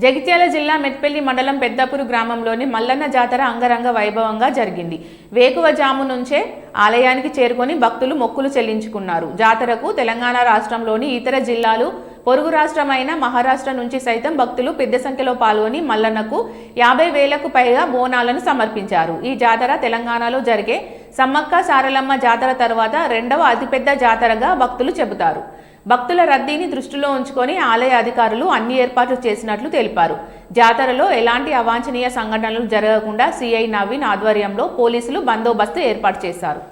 జగిత్యాల జిల్లా మెట్పల్లి మండలం పెద్దపూరు గ్రామంలోని మల్లన్న జాతర అంగరంగ వైభవంగా జరిగింది. వేకువజాము నుంచే ఆలయానికి చేరుకొని భక్తులు మొక్కులు చెల్లించుకున్నారు. జాతరకు తెలంగాణ రాష్ట్రంలోని ఇతర జిల్లాలు, పొరుగు రాష్ట్రమైన మహారాష్ట్ర నుంచి సైతం భక్తులు పెద్ద సంఖ్యలో పాల్గొని మల్లన్నకు 50,000కు పైగా బోనాలను సమర్పించారు. ఈ జాతర తెలంగాణలో జరిగే సమ్మక్క సారలమ్మ జాతర తర్వాత రెండవ అతిపెద్ద జాతరగా భక్తులు చెబుతారు. భక్తుల రద్దీని దృష్టిలో ఉంచుకొని ఆలయ అధికారులు అన్ని ఏర్పాట్లు చేసినట్లు తెలిపారు. జాతరలో ఎలాంటి అవాంఛనీయ సంఘటనలు జరగకుండా సిఐ నవీన్ ఆధ్వర్యంలో పోలీసులు బందోబస్తు ఏర్పాటు చేశారు.